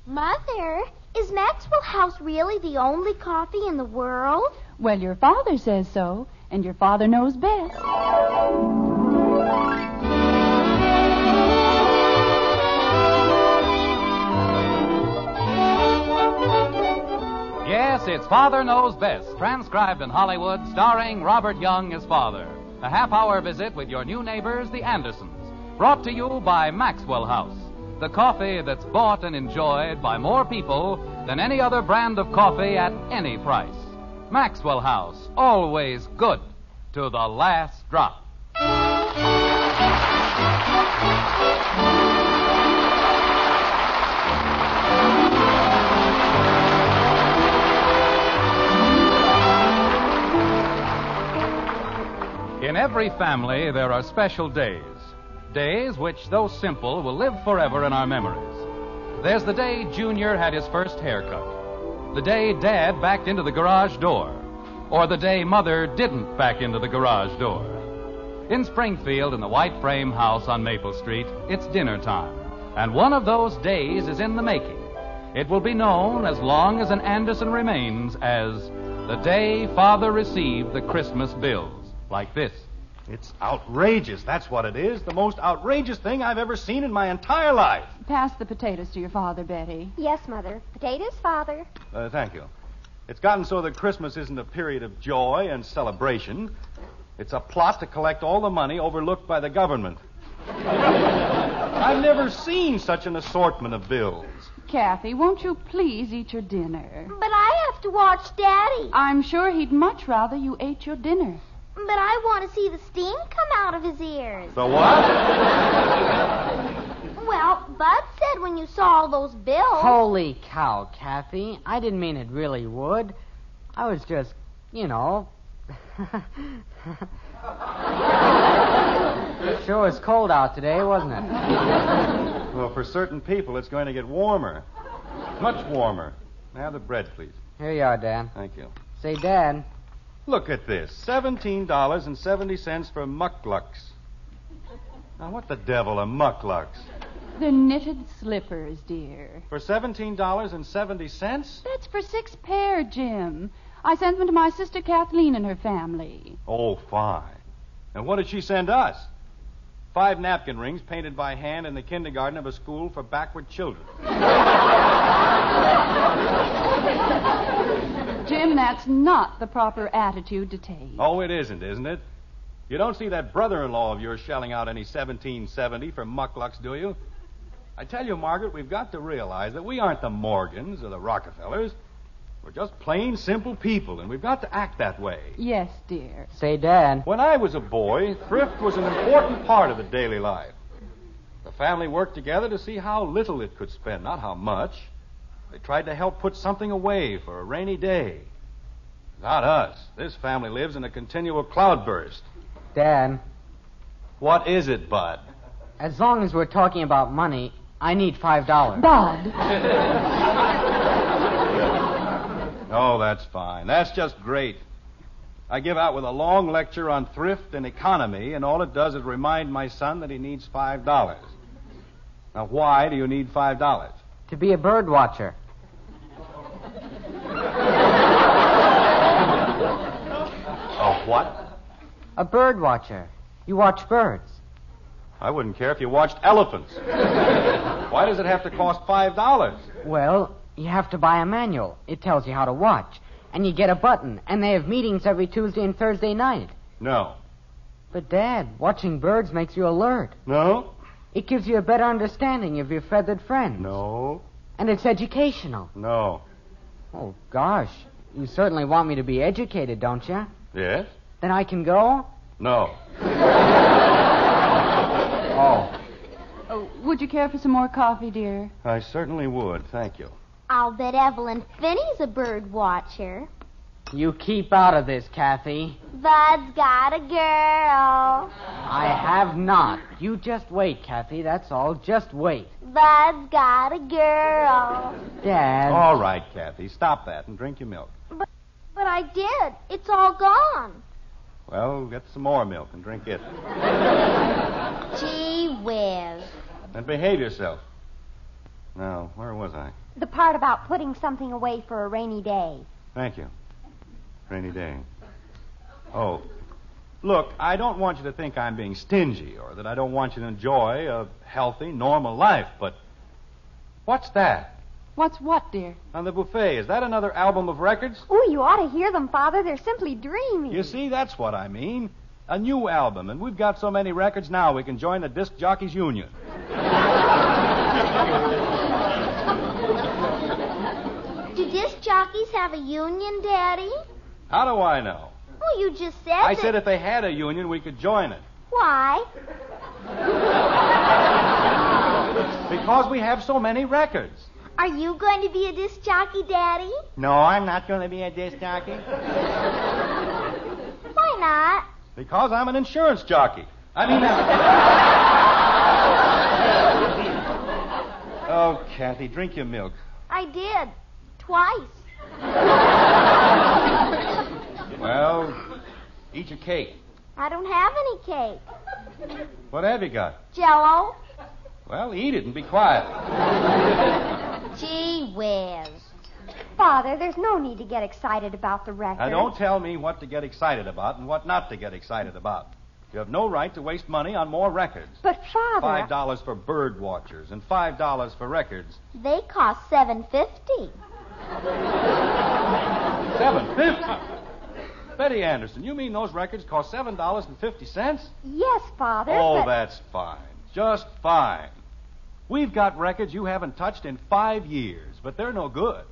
Mother, is Maxwell House really the only coffee in the world? Well, your father says so, and your father knows best. Yes, it's Father Knows Best, transcribed in Hollywood, starring Robert Young as father. A half-hour visit with your new neighbors, the Andersons. Brought to you by Maxwell House, the coffee that's bought and enjoyed by more people than any other brand of coffee at any price. Maxwell House, always good to the last drop. In every family, there are special days. Days which, though simple, will live forever in our memories. There's the day Junior had his first haircut. The day Dad backed into the garage door. Or the day Mother didn't back into the garage door. In Springfield, in the white frame house on Maple Street, it's dinner time. And one of those days is in the making. It will be known, as long as an Anderson remains, as the day Father received the Christmas bills. Like this. It's outrageous, that's what it is. The most outrageous thing I've ever seen in my entire life. Pass the potatoes to your father, Betty. Yes, Mother. Potatoes, Father. Thank you. It's gotten so that Christmas isn't a period of joy and celebration. It's a plot to collect all the money overlooked by the government. I've never seen such an assortment of bills. Kathy, won't you please eat your dinner? But I have to watch Daddy. I'm sure he'd much rather you ate your dinner. But I want to see the steam come out of his ears. The what? Well, Bud said when you saw all those bills... Holy cow, Kathy. I didn't mean it really would. I was just, It sure was cold out today, wasn't it? Well, for certain people, it's going to get warmer. Much warmer. Have the bread, please. Here you are, Dad. Thank you. Say, Dad. Look at this. $17.70 for mucklucks. Now, what the devil are mucklucks? They're knitted slippers, dear. For $17.70? That's for 6 pair, Jim. I sent them to my sister Kathleen and her family. Oh, fine. And what did she send us? 5 napkin rings painted by hand in the kindergarten of a school for backward children. Jim, that's not the proper attitude to take. Oh, it isn't it? You don't see that brother-in-law of yours shelling out any $17.70 for mucklucks, do you? I tell you, Margaret, we've got to realize that we aren't the Morgans or the Rockefellers. We're just plain, simple people, and we've got to act that way. Yes, dear. Say, Dad. When I was a boy, thrift was an important part of the daily life. The family worked together to see how little it could spend, not how much. They tried to help put something away for a rainy day. Not us. This family lives in a continual cloudburst. Dad. What is it, Bud? As long as we're talking about money, I need $5. Bud. Oh, that's fine. That's just great. I give out with a long lecture on thrift and economy, and all it does is remind my son that he needs $5. Now, why do you need $5? To be a bird watcher. A what? A bird watcher. You watch birds. I wouldn't care if you watched elephants. Why does it have to cost $5? Well, you have to buy a manual. It tells you how to watch. And you get a button, and they have meetings every Tuesday and Thursday night. No. But, Dad, watching birds makes you alert. No? It gives you a better understanding of your feathered friends. No. And it's educational. No. Oh, gosh. You certainly want me to be educated, don't you? Yes? Then I can go? No. Oh, would you care for some more coffee, dear? I certainly would. Thank you. I'll bet Evelyn Finney's a bird watcher. You keep out of this, Kathy. Bud's got a girl. I have not. You just wait, Kathy. That's all. Just wait. Bud's got a girl. Dad. All right, Kathy. Stop that and drink your milk. But I did. It's all gone. Well, get some more milk and drink it. Gee whiz. And behave yourself. Now, where was I? The part about putting something away for a rainy day. Thank you. Rainy day. Oh. Look, I don't want you to think I'm being stingy or that I don't want you to enjoy a healthy, normal life, but what's that? What's what, dear? On the buffet, is that another album of records? Oh, you ought to hear them, Father. They're simply dreamy. You see, that's what I mean. A new album, and we've got so many records now we can join the Disc Jockeys Union. Do disc jockeys have a union, Daddy? How do I know? Well, you just said I said if they had a union, we could join it. Why? Because we have so many records. Are you going to be a disc jockey, Daddy? No, I'm not going to be a disc jockey. Why not? Because I'm an insurance jockey. I mean... Oh, Kathy, drink your milk. I did. Twice. Well, eat your cake. I don't have any cake. What have you got? Jell-O? Well, eat it and be quiet. Gee whiz. Father, there's no need to get excited about the record. Now, don't tell me what to get excited about and what not to get excited about. You have no right to waste money on more records. But, Father... $5 for bird watchers and $5 for records. They cost $7.50. $7.50? Betty Anderson, you mean those records cost $7.50? Yes, Father, Oh, but... that's fine. Just fine. We've got records you haven't touched in 5 years, but they're no good.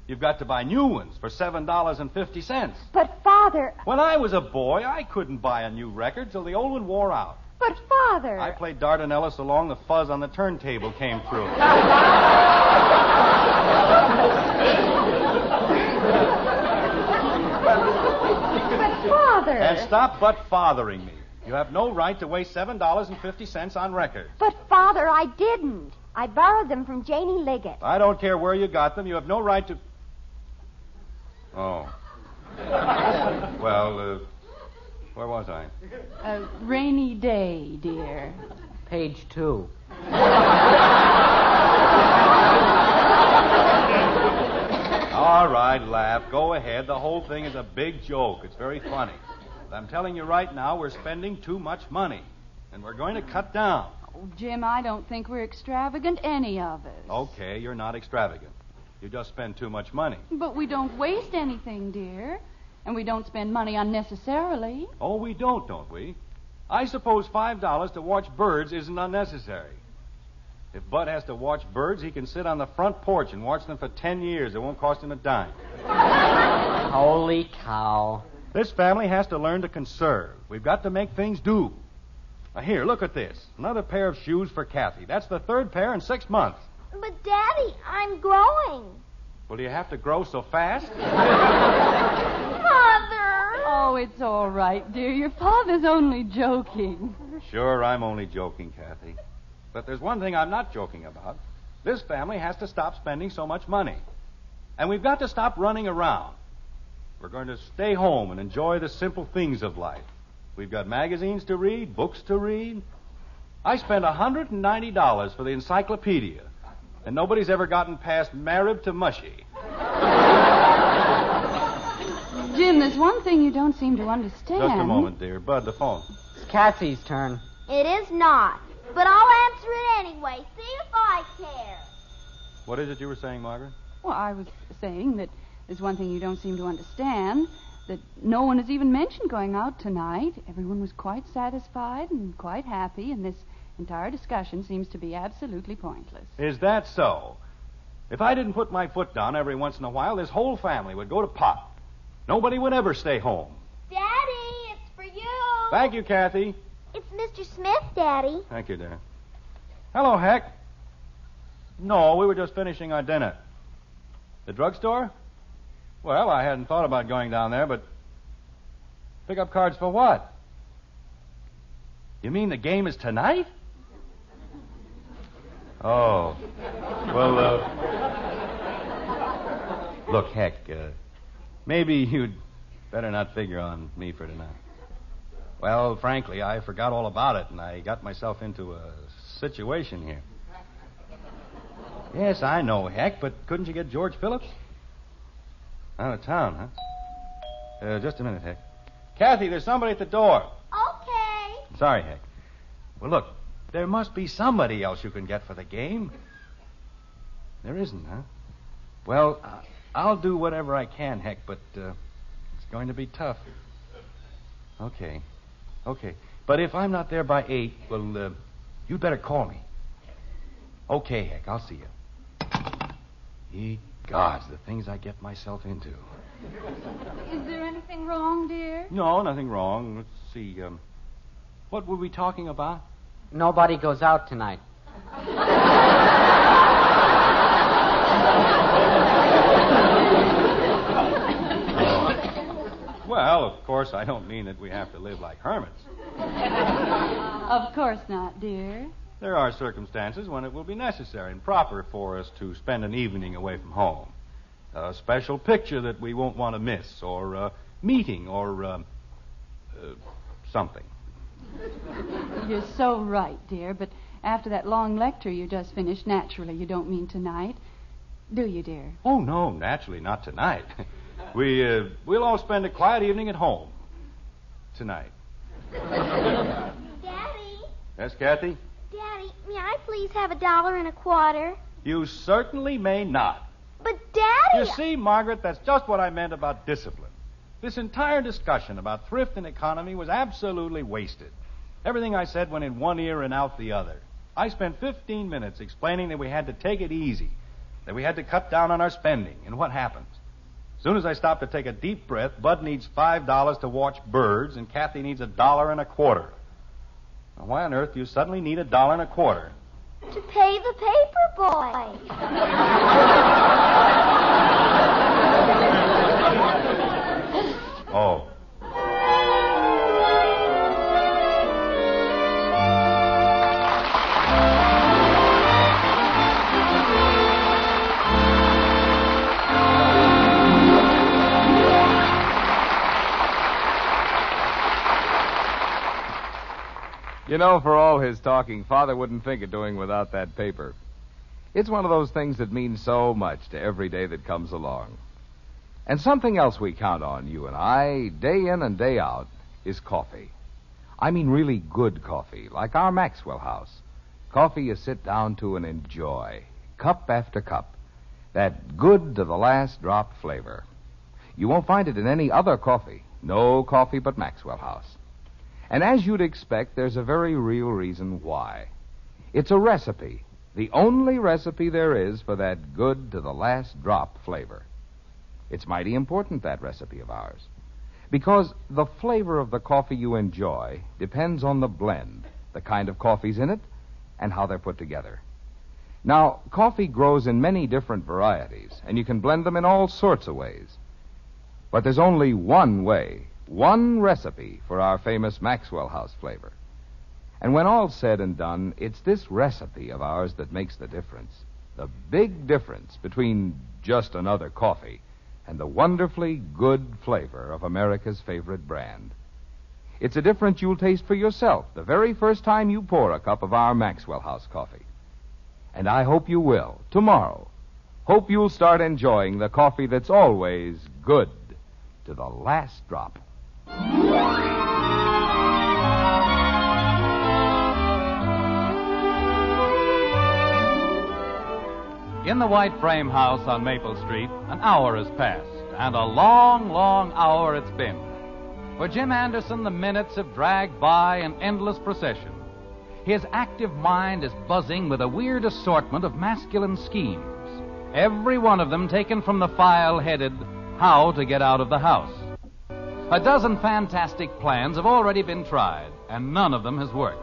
You've got to buy new ones for $7.50. But, Father... When I was a boy, I couldn't buy a new record till the old one wore out. But, Father... I played Dardanella so long the fuzz on the turntable came through. But, Father... And stop but-fathering me. You have no right to waste $7.50 on records. But, Father, I didn't. I borrowed them from Janie Liggett. I don't care where you got them. You have no right to... Oh. Well, where was I? A rainy day, dear. Page 2. All right, laugh. Go ahead. The whole thing is a big joke. It's very funny. But I'm telling you right now, we're spending too much money. And we're going to cut down. Oh, Jim, I don't think we're extravagant, any of us. Okay, you're not extravagant. You just spend too much money. But we don't waste anything, dear. And we don't spend money unnecessarily. Oh, we don't we? I suppose $5 to watch birds isn't unnecessary. If Bud has to watch birds, he can sit on the front porch and watch them for 10 years. It won't cost him a dime. Holy cow. This family has to learn to conserve. We've got to make things do. Now, here, look at this. Another pair of shoes for Kathy. That's the third pair in 6 months. But, Daddy, I'm growing. Well, do you have to grow so fast? Father! Oh, it's all right, dear. Your father's only joking. Sure, I'm only joking, Kathy. But there's one thing I'm not joking about. This family has to stop spending so much money. And we've got to stop running around. We're going to stay home and enjoy the simple things of life. We've got magazines to read, books to read. I spent $190 for the encyclopedia, and nobody's ever gotten past Marib to Mushy. Jim, there's one thing you don't seem to understand. Just a moment, dear. Bud, the phone. It's Cassie's turn. It is not. But I'll answer it anyway. See if I care. What is it you were saying, Margaret? Well, I was saying that there's one thing you don't seem to understand, that no one has even mentioned going out tonight. Everyone was quite satisfied and quite happy, and this entire discussion seems to be absolutely pointless. Is that so? If I didn't put my foot down every once in a while, this whole family would go to pot. Nobody would ever stay home. Daddy, it's for you. Thank you, Kathy. It's Mr. Smith, Daddy. Thank you, dear. Hello, Heck. No, we were just finishing our dinner. The drugstore? Well, I hadn't thought about going down there, but... Pick up cards for what? You mean the game is tonight? Oh. Well, Look, Heck, maybe you'd better not figure on me for tonight. Well, frankly, I forgot all about it, and I got myself into a situation here. Yes, I know, Heck, but couldn't you get George Phillips? Out of town, huh? Just a minute, Heck. Kathy, there's somebody at the door. Okay. Sorry, Heck. Well, look, there must be somebody else you can get for the game. There isn't, huh? Well, I'll do whatever I can, Heck, but it's going to be tough. Okay. But if I'm not there by 8, well, you'd better call me. Okay, Heck, I'll see you. Ye gods, the things I get myself into. Is there anything wrong, dear? No, nothing wrong. Let's see. What were we talking about? Nobody goes out tonight. Well, of course, I don't mean that we have to live like hermits. Of course not, dear. There are circumstances when it will be necessary and proper for us to spend an evening away from home. A special picture that we won't want to miss, or a meeting, or something. You're so right, dear, but after that long lecture you just finished, naturally you don't mean tonight. Do you, dear? Oh, no, naturally not tonight. We'll all spend a quiet evening at home tonight. Daddy. Yes, Kathy? Daddy, may I please have $1.25? You certainly may not. But, Daddy... You see, Margaret, that's just what I meant about discipline. This entire discussion about thrift and economy was absolutely wasted. Everything I said went in one ear and out the other. I spent 15 minutes explaining that we had to take it easy, that we had to cut down on our spending, and what happens? As soon as I stop to take a deep breath, Bud needs $5 to watch birds, and Kathy needs $1.25. Now, why on earth do you suddenly need $1.25? To pay the paper boy. Oh. You know, for all his talking, Father wouldn't think of doing without that paper. It's one of those things that means so much to every day that comes along. And something else we count on, you and I, day in and day out, is coffee. I mean really good coffee, like our Maxwell House. Coffee you sit down to and enjoy, cup after cup. That good to the last drop flavor. You won't find it in any other coffee. No coffee but Maxwell House. And as you'd expect, there's a very real reason why. It's a recipe, the only recipe there is for that good to the last drop flavor. It's mighty important, that recipe of ours, because the flavor of the coffee you enjoy depends on the blend, the kind of coffee's in it, and how they're put together. Now, coffee grows in many different varieties, and you can blend them in all sorts of ways. But there's only one way, one recipe for our famous Maxwell House flavor. And when all's said and done, it's this recipe of ours that makes the difference. The big difference between just another coffee and the wonderfully good flavor of America's favorite brand. It's a difference you'll taste for yourself the very first time you pour a cup of our Maxwell House coffee. And I hope you will, tomorrow. Hope you'll start enjoying the coffee that's always good to the last drop. In the white frame house on Maple Street, an hour has passed, and a long, long hour it's been. For Jim Anderson, the minutes have dragged by in endless procession. His active mind is buzzing with a weird assortment of masculine schemes, every one of them taken from the file headed How to Get Out of the House. A dozen fantastic plans have already been tried, and none of them has worked.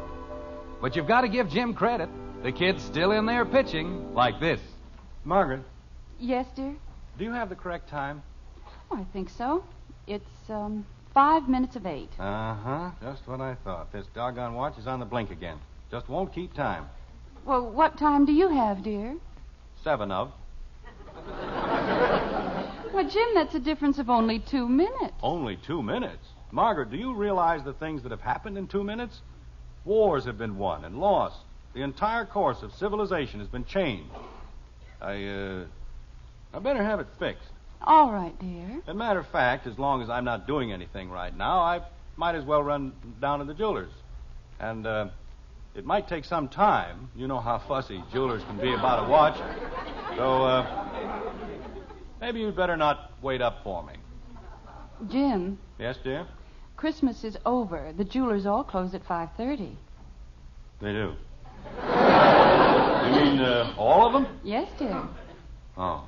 But you've got to give Jim credit. The kid's still in there pitching like this. Margaret, Yes, dear? do you have the correct time? Oh, I think so. It's 5 minutes of 8. Uh-huh. Just what I thought. This doggone watch is on the blink again. Just won't keep time. Well, what time do you have, dear? 7 of. Why, Jim, that's a difference of only 2 minutes. Only 2 minutes? Margaret, do you realize the things that have happened in 2 minutes? Wars have been won and lost. The entire course of civilization has been changed. I better have it fixed. All right, dear. As a matter of fact, as long as I'm not doing anything right now, I might as well run down to the jeweler's. And it might take some time. You know how fussy jewelers can be about a watch. So maybe you'd better not wait up for me. Jim. Yes, dear? Christmas is over. The jewelers all close at 5:30. They do. You mean all of them? Yes, dear. Oh.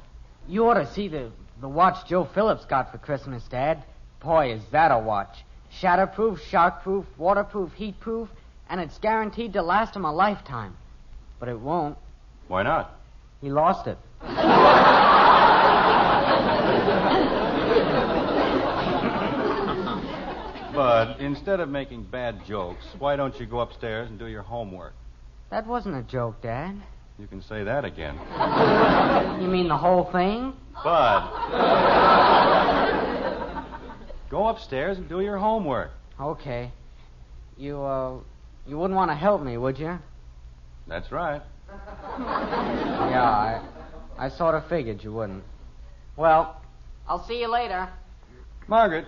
You ought to see the watch Joe Phillips got for Christmas, Dad. Boy, is that a watch. Shatterproof, shockproof, waterproof, heatproof, and it's guaranteed to last him a lifetime. But it won't. Why not? He lost it. But instead of making bad jokes, why don't you go upstairs and do your homework? That wasn't a joke, Dad. You can say that again. You mean the whole thing? Bud. Go upstairs and do your homework. Okay. You wouldn't want to help me, would you? That's right. Yeah, I sort of figured you wouldn't. Well, I'll see you later. Margaret,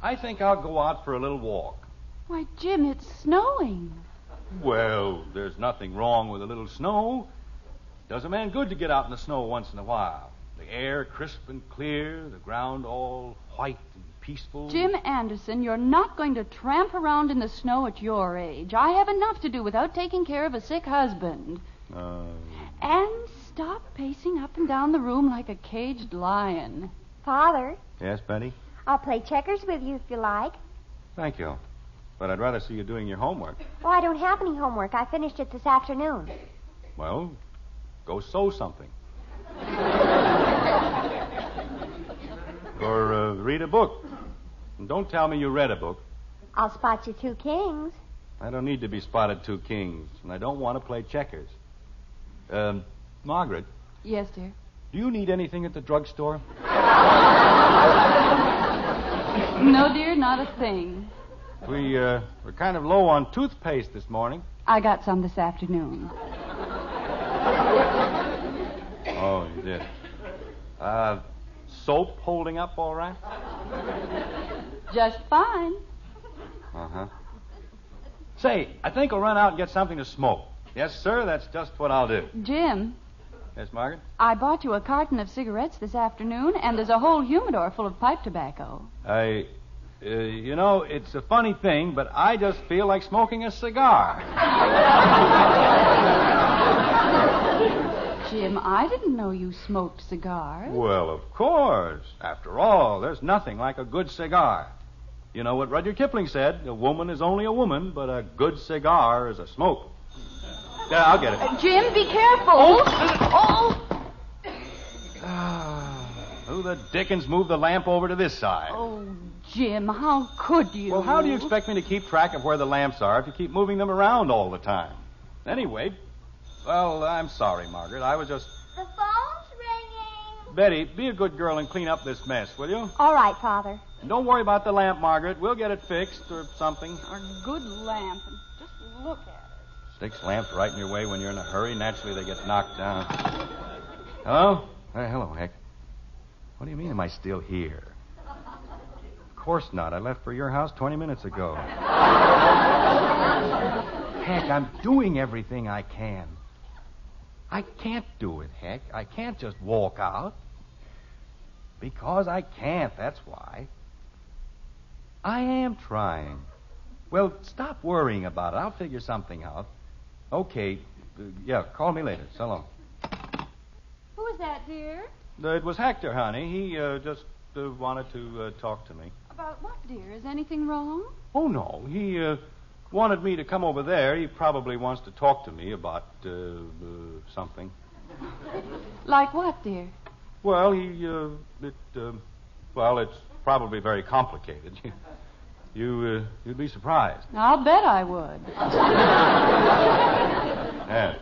I think I'll go out for a little walk. Why, Jim, it's snowing. Well, there's nothing wrong with a little snow. Does a man good to get out in the snow once in a while. The air crisp and clear, the ground all white and peaceful. Jim Anderson, you're not going to tramp around in the snow at your age. I have enough to do without taking care of a sick husband. And stop pacing up and down the room like a caged lion. Father, Yes, Betty? I'll play checkers with you if you like. Thank you. But I'd rather see you doing your homework. Oh, I don't have any homework. I finished it this afternoon. Well, go sew something. Or read a book. And don't tell me you read a book. I'll spot you 2 kings. I don't need to be spotted 2 kings, and I don't want to play checkers. Margaret, Yes, dear. do you need anything at the drugstore? No, dear, not a thing. We're kind of low on toothpaste this morning. I got some this afternoon. Oh, you did. Soap holding up all right? Just fine. Uh-huh. Say, I think I'll run out and get something to smoke. Yes, sir, that's just what I'll do. Jim, Yes, Margaret? I bought you a carton of cigarettes this afternoon, and there's a whole humidor full of pipe tobacco. It's a funny thing, but I just feel like smoking a cigar. Jim, I didn't know you smoked cigars. Well, of course. After all, there's nothing like a good cigar. You know what Rudyard Kipling said? A woman is only a woman, but a good cigar is a smoke. Yeah, I'll get it. Jim, be careful. Who the dickens moved the lamp over to this side? Oh, Jim, how could you? Well, how do you expect me to keep track of where the lamps are if you keep moving them around all the time? Anyway, well, I'm sorry, Margaret. I was just... The phone's ringing. Betty, be a good girl and clean up this mess, will you? All right, Father. And don't worry about the lamp, Margaret. We'll get it fixed or something. A good lamp. Just look at it. Sticks lamps right in your way when you're in a hurry. Naturally, they get knocked down. Hello? Hello, Heck. What do you mean, am I still here? Of course not. I left for your house 20 minutes ago. Heck, I'm doing everything I can. I can't do it, Heck. I can't just walk out. Because I can't, that's why. I am trying. Well, stop worrying about it. I'll figure something out. Okay. Call me later. So long. Who is that, dear? It was Hector, honey. He just wanted to talk to me. About what, dear? Is anything wrong? Oh, no. He wanted me to come over there. He probably wants to talk to me about something. Like what, dear? Well, it's probably very complicated. You'd be surprised. I'll bet I would. Yeah.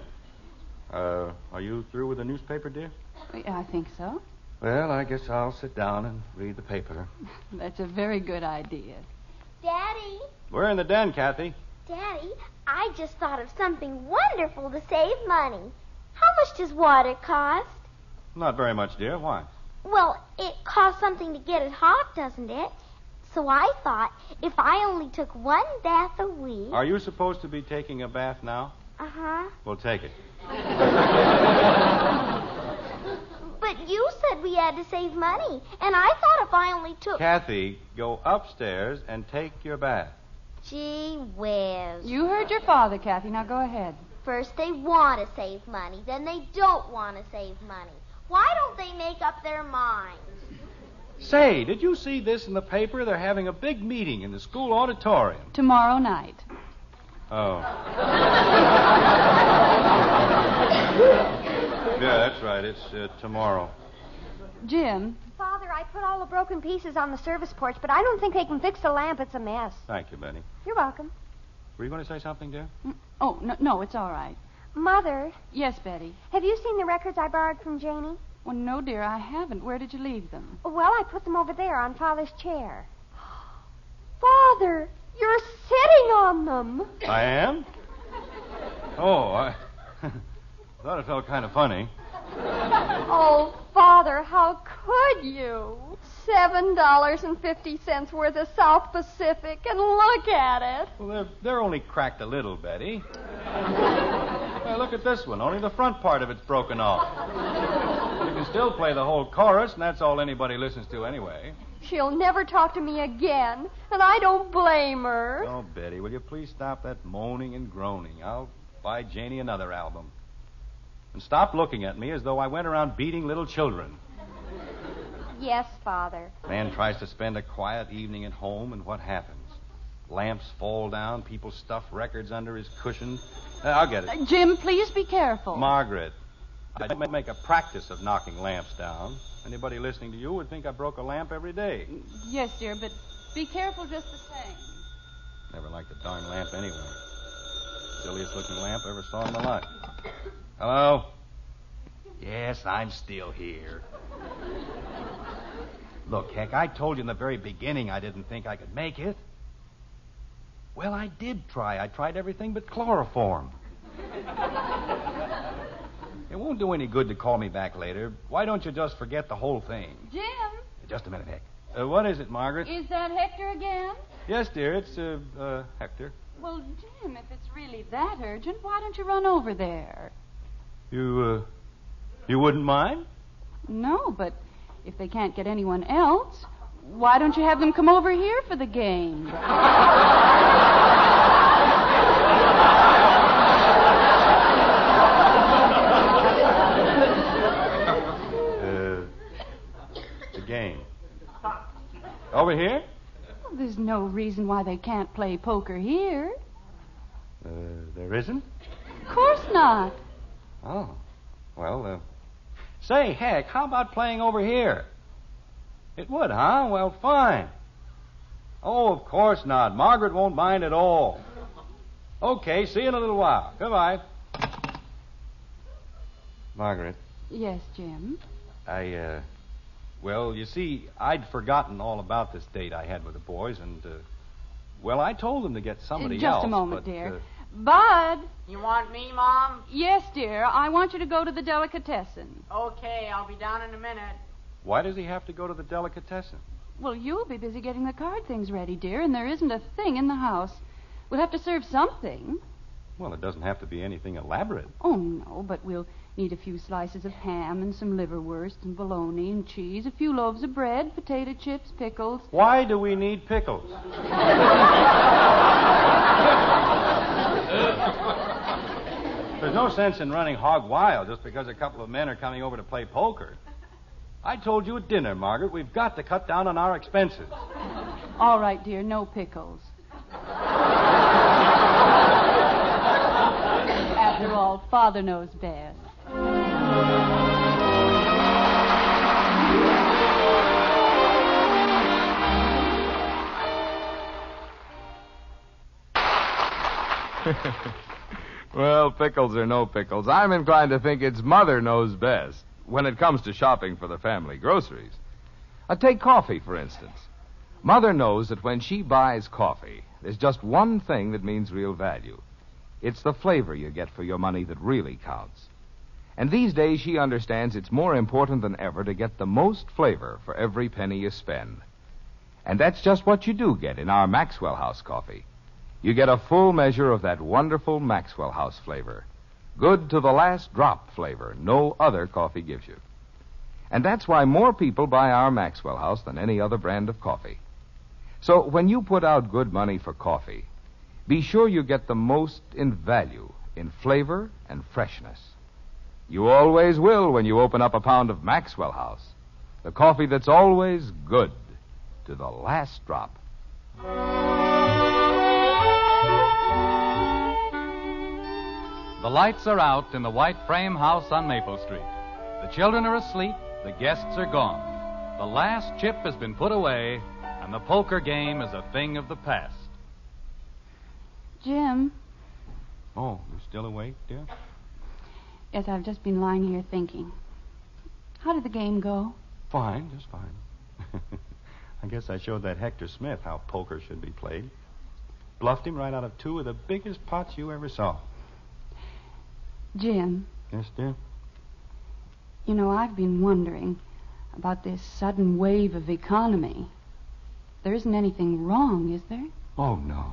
Are you through with the newspaper, dear? I think so. Well, I guess I'll sit down and read the paper. That's a very good idea. Daddy. We're in the den, Kathy. Daddy, I just thought of something wonderful to save money. How much does water cost? Not very much, dear. Why? Well, it costs something to get it hot, doesn't it? So I thought if I only took one bath a week... Are you supposed to be taking a bath now? Uh-huh. Well, take it. But you said we had to save money, and I thought if I only took... Kathy, go upstairs and take your bath. Gee whiz. You heard your father, Kathy. Now go ahead. First they want to save money, then they don't want to save money. Why don't they make up their minds? Say, did you see this in the paper? They're having a big meeting in the school auditorium. Tomorrow night. Oh. Yeah, that's right. It's tomorrow. Jim, Father, I put all the broken pieces on the service porch, but I don't think they can fix the lamp. It's a mess. Thank you, Benny. You're welcome. Were you going to say something, dear? oh, no, it's all right. Mother, Yes, Betty. have you seen the records I borrowed from Janie? Well, no, dear, I haven't. Where did you leave them? Well, I put them over there on Father's chair. Father, you're sitting on them. I am? Oh, I thought it felt kind of funny. Oh, Father, how could you? $7.50 worth of South Pacific, and look at it. Well, they're only cracked a little, Betty. Hey, look at this one. Only the front part of it's broken off. You can still play the whole chorus, and that's all anybody listens to anyway. She'll never talk to me again, and I don't blame her. Oh, Betty, will you please stop that moaning and groaning? I'll buy Janie another album. And stop looking at me as though I went around beating little children. Yes, Father. Man tries to spend a quiet evening at home, and what happens? Lamps fall down, people stuff records under his cushion. I'll get it. Jim, please be careful. Margaret, I make a practice of knocking lamps down. Anybody listening to you would think I broke a lamp every day. Yes, dear, but be careful just the same. Never liked the darn lamp anyway. Silliest looking lamp I ever saw in my life. Hello? Yes, I'm still here. Look, Heck, I told you in the very beginning I didn't think I could make it. Well, I did try. I tried everything but chloroform. It won't do any good to call me back later. Why don't you just forget the whole thing? Jim, Just a minute, Heck. What is it, Margaret? is that Hector again? Yes, dear, it's, Hector. Well, Jim, if it's really that urgent, why don't you run over there? You wouldn't mind? No, but if they can't get anyone else, why don't you have them come over here for the game? The game. Over here? Well, there's no reason why they can't play poker here. There isn't? Of course not. Oh. Well, say, Heck, how about playing over here? It would, huh? Well, fine. Oh, of course not. Margaret won't mind at all. Okay, see you in a little while. Goodbye. Margaret, Yes, Jim. well, you see, I'd forgotten all about this date I had with the boys, and, well, I told them to get somebody else. Just a moment, but, dear. Bud. You want me, Mom? Yes, dear. I want you to go to the delicatessen. Okay, I'll be down in a minute. Why does he have to go to the delicatessen? Well, you'll be busy getting the card things ready, dear, and there isn't a thing in the house. We'll have to serve something. Well, it doesn't have to be anything elaborate. Oh, no, but we'll need a few slices of ham and some liverwurst and bologna and cheese, a few loaves of bread, potato chips, pickles. Why do we need pickles? There's no sense in running hog wild just because a couple of men are coming over to play poker. I told you at dinner, Margaret, we've got to cut down on our expenses. All right, dear, no pickles. After all, Father knows best. Well, pickles or no pickles, I'm inclined to think it's Mother knows best when it comes to shopping for the family groceries. Take coffee, for instance. Mother knows that when she buys coffee, there's just one thing that means real value. It's the flavor you get for your money that really counts. And these days she understands it's more important than ever to get the most flavor for every penny you spend. And that's just what you do get in our Maxwell House coffee. You get a full measure of that wonderful Maxwell House flavor. Good to the last drop flavor no other coffee gives you. And that's why more people buy our Maxwell House than any other brand of coffee. So when you put out good money for coffee, be sure you get the most in value, in flavor and freshness. You always will when you open up a pound of Maxwell House, the coffee that's always good to the last drop. The lights are out in the white frame house on Maple Street. The children are asleep, the guests are gone. The last chip has been put away, and the poker game is a thing of the past. Jim. Oh, you're still awake, dear? Yes, I've just been lying here thinking. How did the game go? Fine, just fine. I guess I showed that Hector Smith how poker should be played. Bluffed him right out of two of the biggest pots you ever saw. Jim. Yes, dear? You know, I've been wondering about this sudden wave of economy. There isn't anything wrong, is there? Oh, no.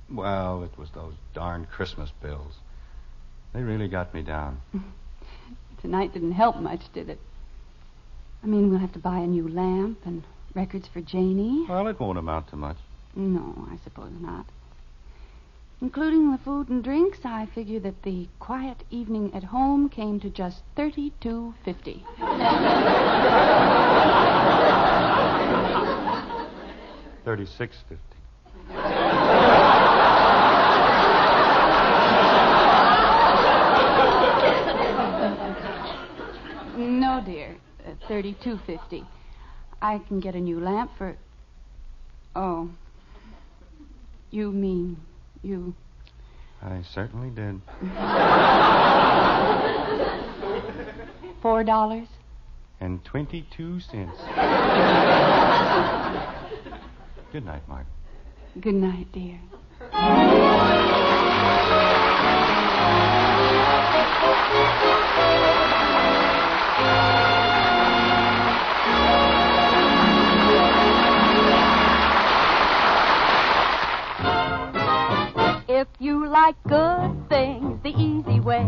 Well, it was those darn Christmas bills. They really got me down. Tonight didn't help much, did it? I mean, we'll have to buy a new lamp and records for Janie. Well, it won't amount to much. No, I suppose not. Including the food and drinks, I figure that the quiet evening at home came to just $32.50. $36.50. No, dear. $32.50. I can get a new lamp for... Oh. You mean you... I certainly did. $4? And 22 cents. Good night, Margaret. Good night, dear. If you like good things the easy way,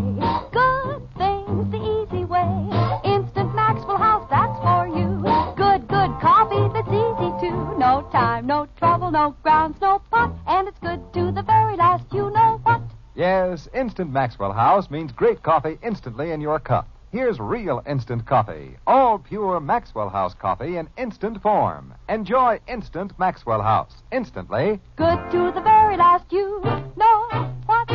good things the easy way, Instant Maxwell House, that's for you. Good coffee that's easy too. No time, no trouble, no grounds, no pot, and it's good to the very last, you know what? Yes, Instant Maxwell House means great coffee instantly in your cup. Here's real instant coffee, all pure Maxwell House coffee in instant form. Enjoy instant Maxwell House, instantly. Good to the very last, you know what?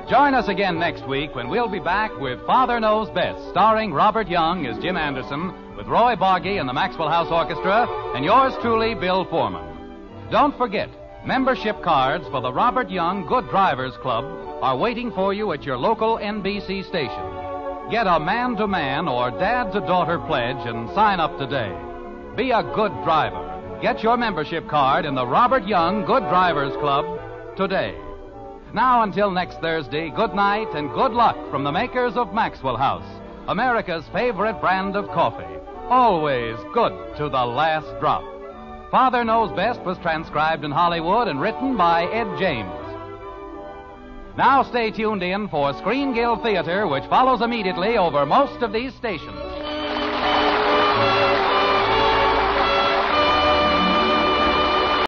Join us again next week when we'll be back with Father Knows Best, starring Robert Young as Jim Anderson, with Roy Boggy and the Maxwell House Orchestra, and yours truly, Bill Foreman. Don't forget, membership cards for the Robert Young Good Drivers Club are waiting for you at your local NBC station. Get a man-to-man or dad-to-daughter pledge and sign up today. Be a good driver. Get your membership card in the Robert Young Good Drivers Club today. Now, until next Thursday, good night and good luck from the makers of Maxwell House, America's favorite brand of coffee. Always good to the last drop. Father Knows Best was transcribed in Hollywood and written by Ed James. Now stay tuned in for Screen Guild Theater, which follows immediately over most of these stations.